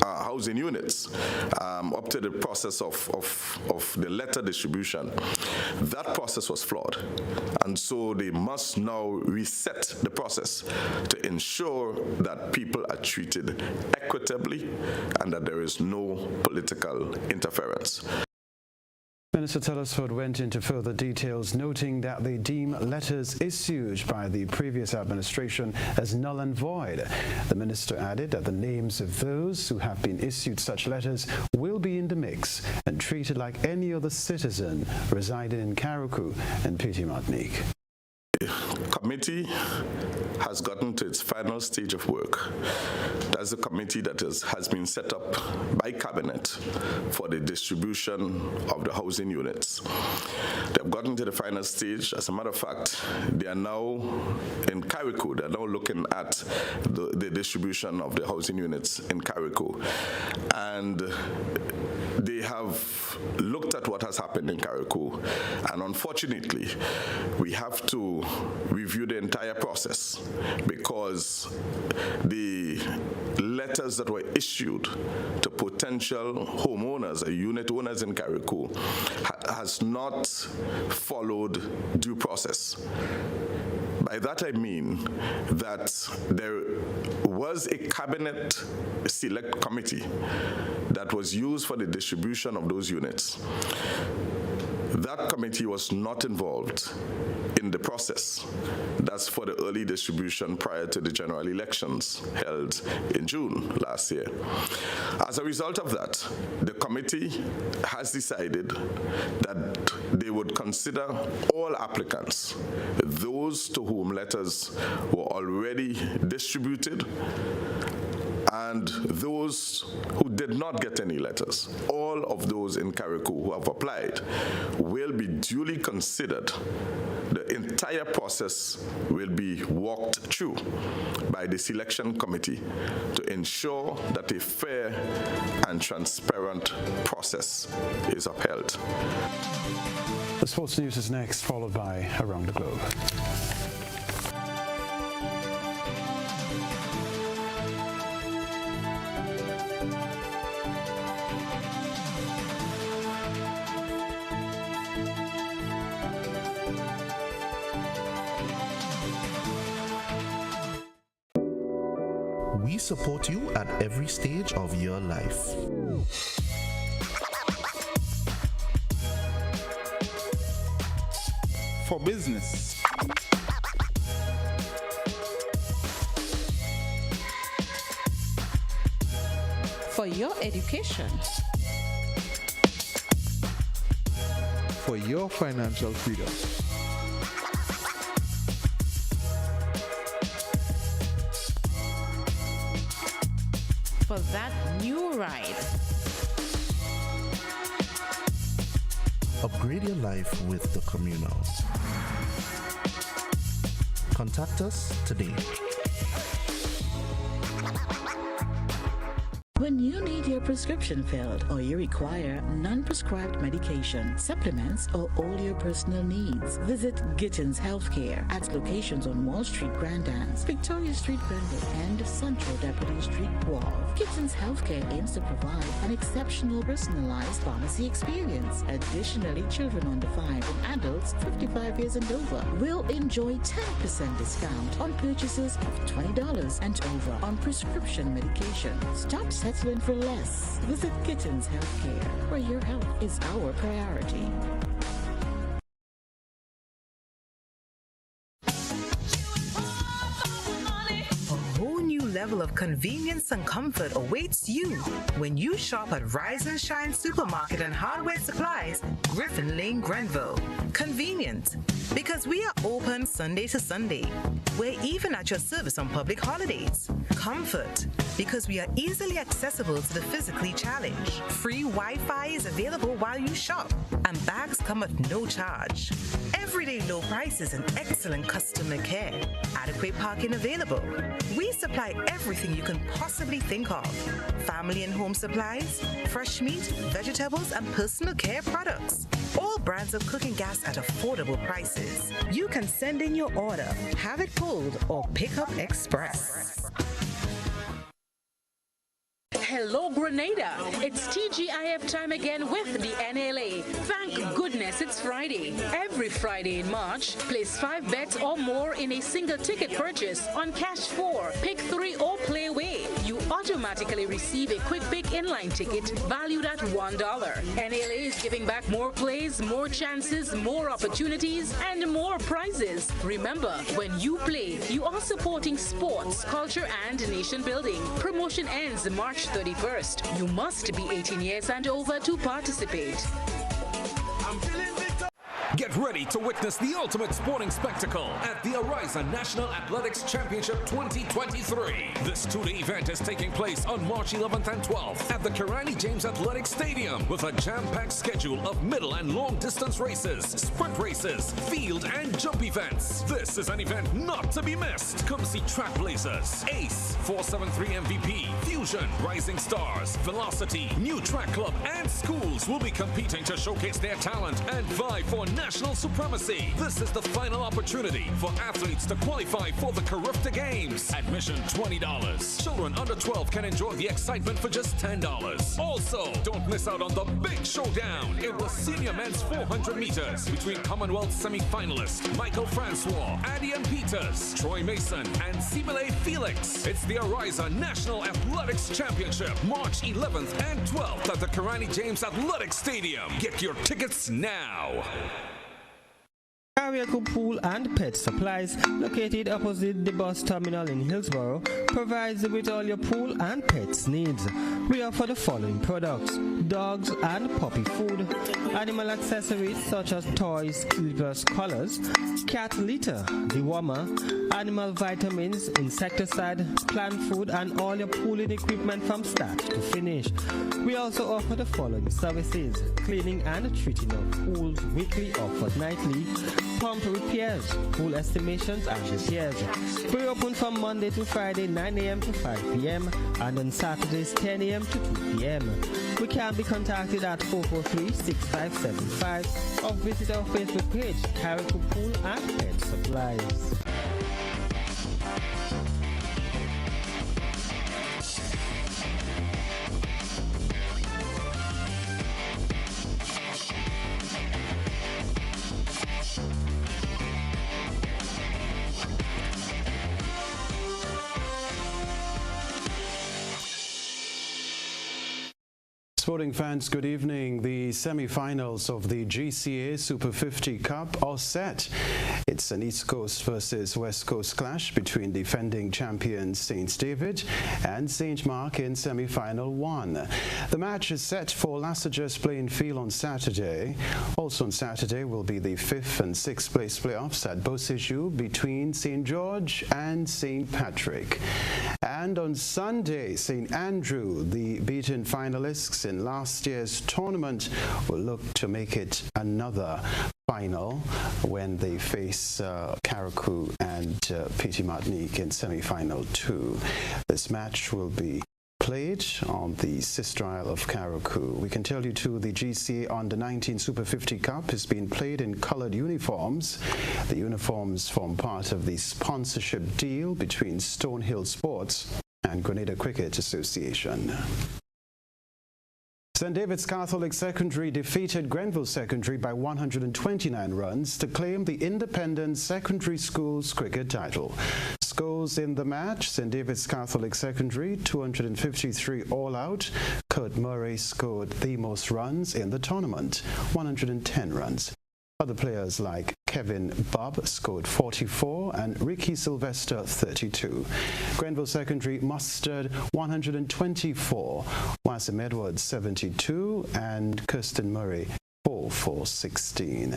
Speaker 16: housing units up to the process of the letter distribution, that process was flawed. And so they must now reset the process to ensure that people are treated equitably and that there is no political interference.
Speaker 5: Minister Telesford went into further details, noting that they deem letters issued by the previous administration as null and void. The minister added that the names of those who have been issued such letters will be in the mix and treated like any other citizen residing in Carriacou and Petit-Martinique.
Speaker 16: The committee has gotten to its final stage of work. That's the committee that has been set up by Cabinet for the distribution of the housing units. They've gotten to the final stage. As a matter of fact, they are now in Carriacou. They're now looking at the distribution of the housing units in Carriacou. And they have looked at what has happened in Carriacou, and unfortunately, we have to review the entire process because the letters that were issued to potential homeowners or unit owners in Carriacou has not followed due process. By that I mean that there was a Cabinet Select Committee that was used for the distribution of those units. That committee was not involved in the process. That's for the early distribution prior to the general elections held in June last year. As a result of that, the committee has decided that they would consider all applicants, those to whom letters were already distributed, and those who did not get any letters. All of those in Carriacou who have applied will be duly considered. The entire process will be walked through by the selection committee to ensure that a fair and transparent process is upheld.
Speaker 5: The sports news is next, followed by Around the Globe.
Speaker 20: We support you at every stage of your life.
Speaker 1: for business.
Speaker 2: For your education.
Speaker 1: For your financial freedom.
Speaker 6: For that new ride.
Speaker 20: Upgrade your life with the Communal. Contact us today.
Speaker 3: When you need your prescription filled or you require non-prescribed medication, supplements, or all your personal needs, visit Gittins Healthcare at locations on Wall Street, Grandans, Victoria Street, Granville, and Central Deputy Street, Wall. Gittins Healthcare aims to provide an exceptional personalized pharmacy experience. Additionally, children under 5 and adults 55 years and over will enjoy 10% discount on purchases of $20 and over on prescription medication. Stop settling for less. Visit Gittins Healthcare, where your health is our priority.
Speaker 9: Level of convenience and comfort awaits you when you shop at Rise and Shine Supermarket and Hardware Supplies, Griffin Lane, Grenville. Convenient, because we are open Sunday to Sunday. We're even at your service on public holidays. Comfort, because we are easily accessible to the physically challenged. Free Wi-Fi is available while you shop, and bags come at no charge. Everyday low prices and excellent customer care. Adequate parking available. We supply everything you can possibly think of. Family and home supplies, fresh meat, vegetables, and personal care products. All brands of cooking gas at affordable prices. You can send in your order, have it pulled, or pick up express.
Speaker 22: Hello, Grenada. It's TGIF time again with the NLA. Thank goodness it's Friday. Every Friday in March, place 5 bets or more in a single ticket purchase on Cash 4, Pick 3, or Play Away. You automatically receive a quick pick inline ticket valued at $1. NLA is giving back more plays, more chances, more opportunities, and more prizes. Remember, when you play, you are supporting sports, culture, and nation building. Promotion ends March 31st. You must be 18 years and over to participate.
Speaker 21: Get ready to witness the ultimate sporting spectacle at the Ariza National Athletics Championship 2023. This two-day event is taking place on March 11th and 12th at the Kirani James Athletic Stadium with a jam-packed schedule of middle and long-distance races, sprint races, field and jump events. This is an event not to be missed. Come see Track Blazers, Ace, 473 MVP, Fusion, Rising Stars, Velocity, New Track Club, and schools will be competing to showcase their talent and vie for national supremacy. This is the final opportunity for athletes to qualify for the Carifta Games. Admission $20. Children under 12 can enjoy the excitement for just $10. Also, don't miss out on the big showdown in the senior men's 400 meters between Commonwealth semi-finalists Michael Francois, Adian Peters, Troy Mason, and Sibile Felix. It's the Ariza National Athletics Championship, March 11th and 12th at the Kirani James Athletic Stadium. Get your tickets now.
Speaker 23: Kariako Pool and Pet Supplies, located opposite the bus terminal in Hillsborough, provides you with all your pool and pets needs. We offer the following products: dogs and puppy food, animal accessories such as toys, clippers, collars, cat litter, dewormer, animal vitamins, insecticide, plant food, and all your pooling equipment from start to finish. We also offer the following services: cleaning and treating of pools weekly or fortnightly, pump repairs, pool estimations and repairs. We open from Monday to Friday 9 a.m. to 5 p.m. and on Saturdays 10 a.m. to 2 p.m. We can be contacted at 443-6575 or visit our Facebook page, Kariako Pool and Pet Supplies.
Speaker 5: Sporting fans, good evening. The semi-finals of the GCA Super 50 Cup are set. It's an East Coast versus West Coast clash between defending champions St. David and St. Mark in semi-final 1. The match is set for Lassiter's playing field on Saturday. Also on Saturday will be the 5th and 6th place playoffs at Beausejour between St. George and St. Patrick. And on Sunday, St. Andrew, the beaten finalists in last year's tournament, will look to make it another final when they face Carriacou and Petit Martinique in semi-final 2. This match will be played on the sister isle of Carriacou. We can tell you too, the GCA Under-19 Super 50 Cup is being played in colored uniforms. The uniforms form part of the sponsorship deal between Stonehill Sports and Grenada Cricket Association. St. David's Catholic Secondary defeated Grenville Secondary by 129 runs to claim the Independent Secondary Schools cricket title. Scores in the match: St. David's Catholic Secondary 253 all out. Kurt Murray scored the most runs in the tournament, 110 runs. Other players like Kevin Bob scored 44 and Ricky Sylvester 32. Grenville Secondary mustered 124, Wasim Edwards 72 and Kirsten Murray 4 for 16.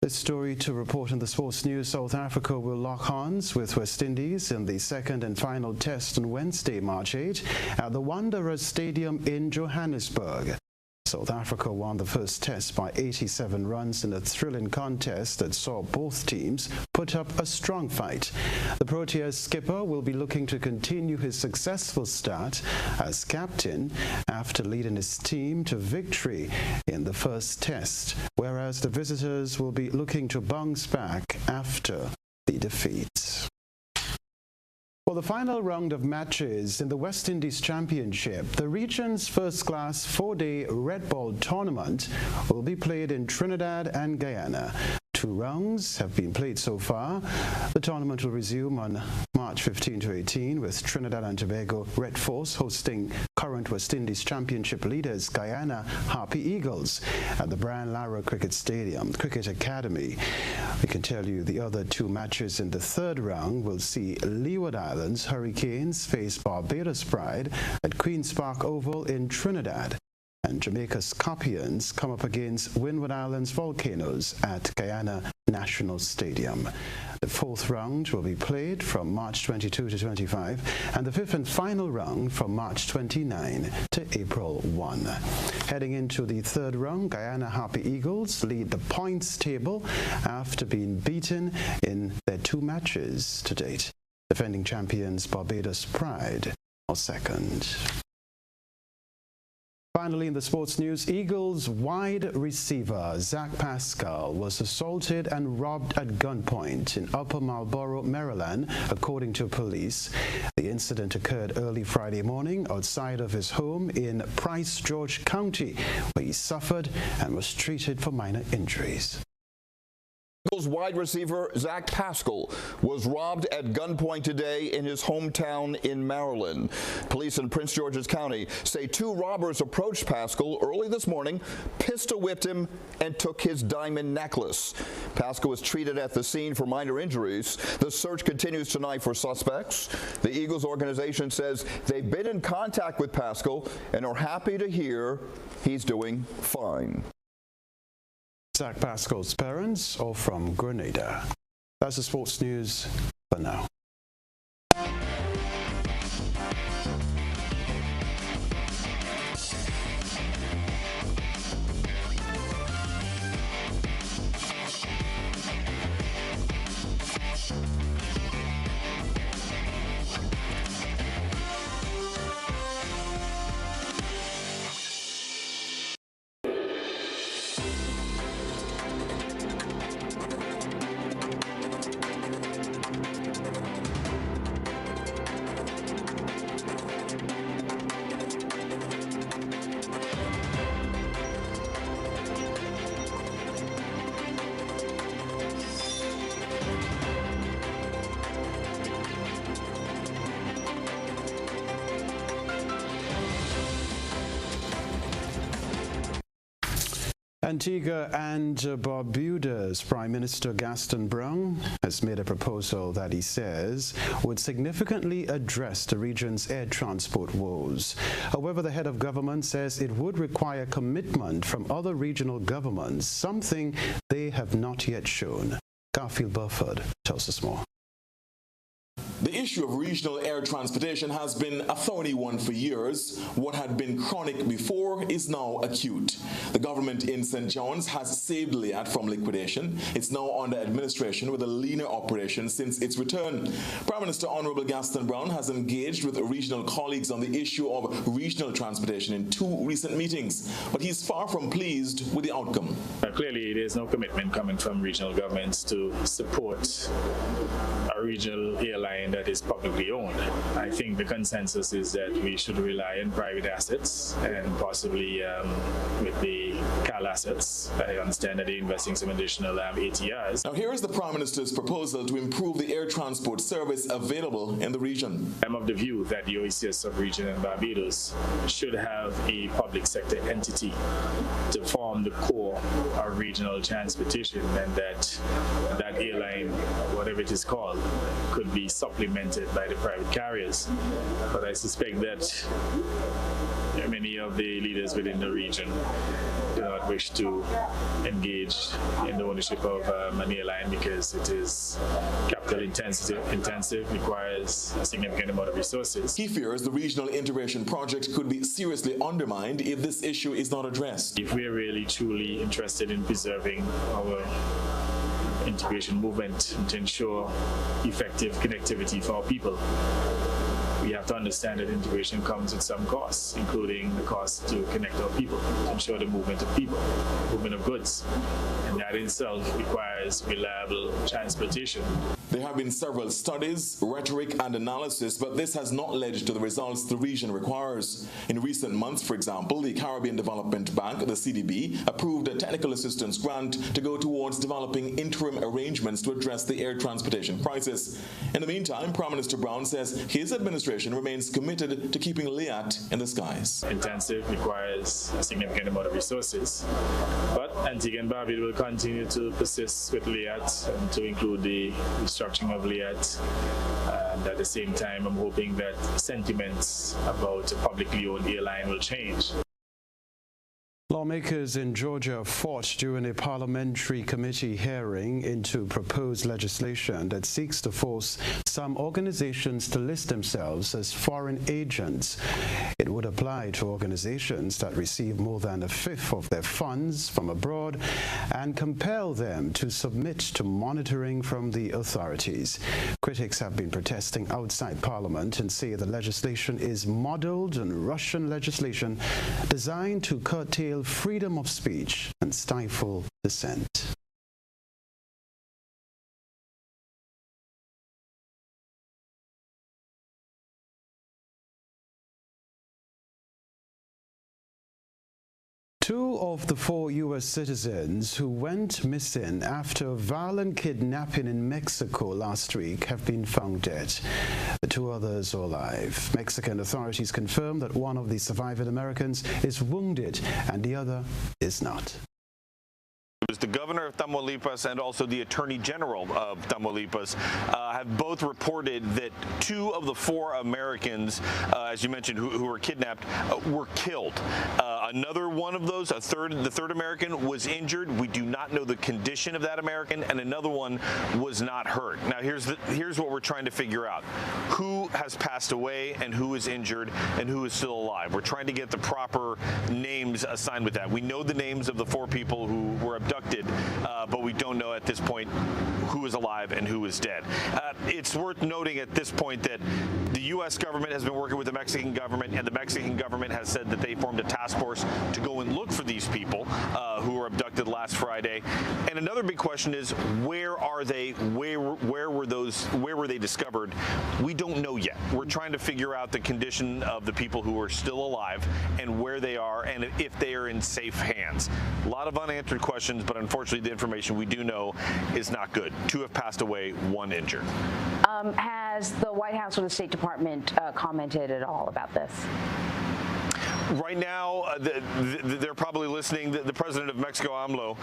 Speaker 5: This story to report in the sports news: South Africa will lock horns with West Indies in the second and final test on Wednesday, March 8 at the Wanderers Stadium in Johannesburg. South Africa won the first test by 87 runs in a thrilling contest that saw both teams put up a strong fight. The Proteas skipper will be looking to continue his successful start as captain after leading his team to victory in the first test, whereas the visitors will be looking to bounce back after the defeat. For the final round of matches in the West Indies Championship, the region's first-class 4-day red ball tournament will be played in Trinidad and Guyana. 2 rounds have been played so far. The tournament will resume on March 15 to 18 with Trinidad and Tobago Red Force hosting current West Indies Championship leaders Guyana Harpy Eagles at the Brian Lara Cricket Stadium, Cricket Academy. We can tell you the other 2 matches in the third round will see Leeward Islands Hurricanes face Barbados Pride at Queen's Park Oval in Trinidad, and Jamaica Scorpions come up against Windward Islands Volcanoes at Guyana National Stadium. The 4th round will be played from March 22 to 25, and the 5th and final round from March 29 to April 1. Heading into the 3rd round, Guyana Harpy Eagles lead the points table after being beaten in their 2 matches to date. Defending champions Barbados Pride are second. Finally, in the sports news, Eagles wide receiver Zach Pascal was assaulted and robbed at gunpoint in Upper Marlboro, Maryland, according to police. The incident occurred early Friday morning outside of his home in Prince George County, where he suffered and was treated for minor injuries.
Speaker 7: Eagles wide receiver Zach Pascal was robbed at gunpoint today in his hometown in Maryland. Police in Prince George's County say 2 robbers approached Pascal early this morning, pistol whipped him, and took his diamond necklace. Pascal was treated at the scene for minor injuries. The search continues tonight for suspects. The Eagles organization says they've been in contact with Pascal and are happy to hear he's doing fine.
Speaker 5: Zach Pascal's parents are from Grenada. That's the sports news for now. Antigua and Barbuda's Prime Minister Gaston Brown has made a proposal that he says would significantly address the region's air transport woes. However, the head of government says it would require commitment from other regional governments, something they have not yet shown. Garfield Burford tells us more.
Speaker 8: The issue of regional air transportation has been a thorny one for years. What had been chronic before is now acute. The government in St. John's has saved LIAT from liquidation. It's now under administration with a leaner operation since its return. Prime Minister Honorable Gaston Brown has engaged with regional colleagues on the issue of regional transportation in 2 recent meetings, but he's far from pleased with the outcome.
Speaker 10: Clearly, there's no commitment coming from regional governments to support a regional airline that is publicly owned. I think the consensus is that we should rely on private assets and possibly with the CAL assets. I understand that they're investing some additional ATRs.
Speaker 8: Now here is the Prime Minister's proposal to improve the air transport service available in the region.
Speaker 10: I'm of the view that the OECS sub-region in Barbados should have a public sector entity to form the core of regional transportation, and that airline, whatever it is called, could be supplemented by the private carriers. But I suspect that many of the leaders within the region do not wish to engage in the ownership of an airline because it is capital intensive, requires a significant amount of resources.
Speaker 8: He fears the regional integration project could be seriously undermined if this issue is not addressed.
Speaker 10: If we are really truly interested in preserving our integration movement and to ensure effective connectivity for our people, we have to understand that integration comes with some costs, including the cost to connect our people, to ensure the movement of people, movement of goods. And that in itself requires reliable transportation.
Speaker 8: There have been several studies, rhetoric and analysis, but this has not led to the results the region requires. In recent months, for example, the Caribbean Development Bank, the CDB, approved a technical assistance grant to go towards developing interim arrangements to address the air transportation crisis. In the meantime, Prime Minister Brown says his administration remains committed to keeping LIAT in the skies.
Speaker 10: Intensive, requires a significant amount of resources, but Antigua and Barbuda will continue to persist with LIAT and to include the restructuring of LIAT. And at the same time, I'm hoping that sentiments about a publicly owned airline will change.
Speaker 5: Lawmakers in Georgia fought during a parliamentary committee hearing into proposed legislation that seeks to force some organizations to list themselves as foreign agents. It would apply to organizations that receive more than a fifth of their funds from abroad and compel them to submit to monitoring from the authorities. Critics have been protesting outside Parliament and say the legislation is modeled on Russian legislation designed to curtail freedom of speech and stifle dissent. Two of the 4 U.S. citizens who went missing after a violent kidnapping in Mexico last week have been found dead. The 2 others are alive. Mexican authorities confirm that one of the surviving Americans is wounded and the other is not.
Speaker 11: It was the governor of Tamaulipas and also the attorney general of Tamaulipas have both reported that 2 of the 4 Americans, as you mentioned, who were kidnapped, were killed. Another one of those, the third American, was injured. We do not know the condition of that American, and another one was not hurt. Now, here's what we're trying to figure out: who has passed away and who is injured and who is still alive. We're trying to get the proper names assigned with that. We know the names of the 4 people who were abducted, but we don't know at this point who is alive and who is dead. It's worth noting at this point that the U.S. government has been working with the Mexican government, and the Mexican government has said that they formed a task force to go and look for these people who were abducted last Friday. And another big question is, where are they? Where were they discovered? We don't know yet. We're trying to figure out the condition of the people who are still alive and where they are and if they are in safe hands. A lot of unanswered questions, but unfortunately the information we do know is not good. 2 have passed away, 1 injured.
Speaker 12: Has the White House or the State Department commented at all about this?
Speaker 11: Right now, they're probably listening. The president of Mexico, AMLO,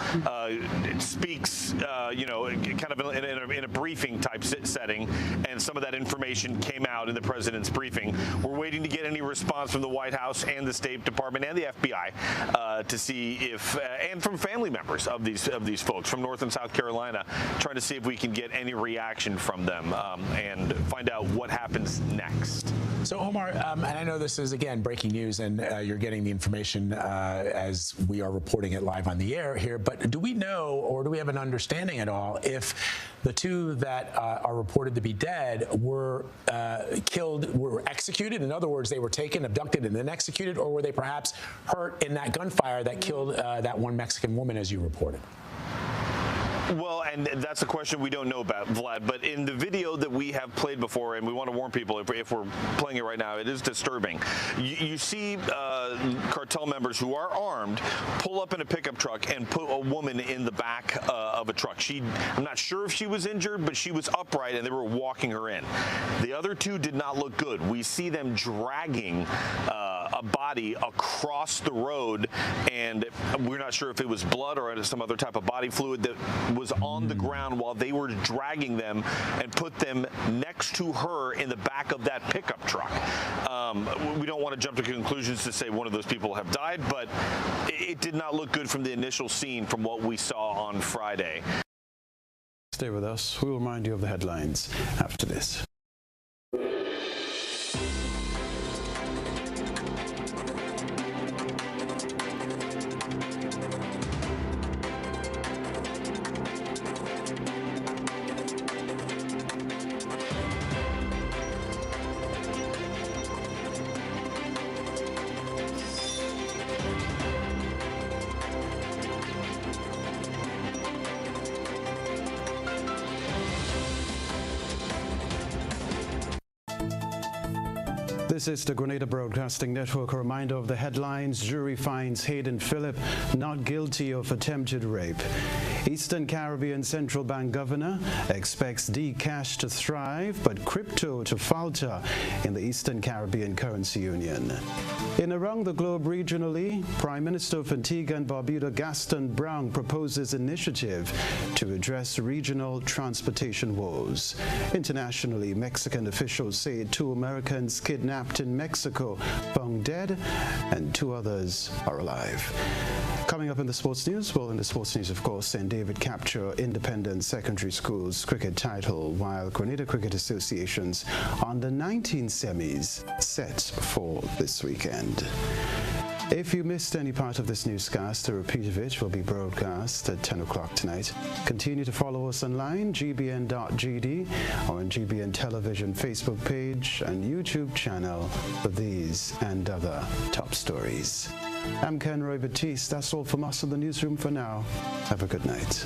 Speaker 11: speaks, kind of in a briefing type setting, and some of that information came out in the president's briefing. We're waiting to get any response from the White House and the State Department and the FBI to see if, and from family members of these folks from North and South Carolina, trying to see if we can get any reaction from them and find out what happens next.
Speaker 12: So, Omar, and I know this is, again, breaking news, and you're getting the information as we are reporting it live on the air here, but do we know, or do we have an understanding at all, if the two that are reported to be dead were killed, were executed? In other words, they were taken, abducted, and then executed, or were they perhaps hurt in that gunfire that killed that one Mexican woman, as you reported?
Speaker 11: Well, and that's a question we don't know about, Vlad, but in the video that we have played before, and we want to warn people if we're playing it right now, it is disturbing. You see cartel members who are armed pull up in a pickup truck and put a woman in the back of a truck. I'm not sure if she was injured, but she was upright and they were walking her in. The other two did not look good. We see them dragging a body across the road, and we're not sure if it was blood or some other type of body fluid that was on the ground while they were dragging them and put them next to her in the back of that pickup truck. We don't want to jump to conclusions to say one of those people have died, but it did not look good from the initial scene from what we saw on Friday.
Speaker 5: Stay with us. We'll remind you of the headlines after this. This is the Grenada Broadcasting Network. A reminder of the headlines. Jury finds Hayden Phillip not guilty of attempted rape. Eastern Caribbean Central Bank Governor expects D-Cash to thrive, but crypto to falter in the Eastern Caribbean Currency Union. In around the globe regionally, Prime Minister of Antigua and Barbuda Gaston Brown proposes initiative to address regional transportation woes. Internationally, Mexican officials say 2 Americans kidnapped in Mexico found dead and 2 others are alive. Coming up in the sports news, well, in the sports news, of course, St. David capture independent secondary schools cricket title, while Grenada Cricket Association's under 19 semis set for this weekend. If you missed any part of this newscast, a repeat of it will be broadcast at 10 o'clock tonight. Continue to follow us online, gbn.gd, or on GBN Television Facebook page and YouTube channel for these and other top stories. I'm Kenroy Baptiste. That's all from us in the newsroom for now. Have a good night.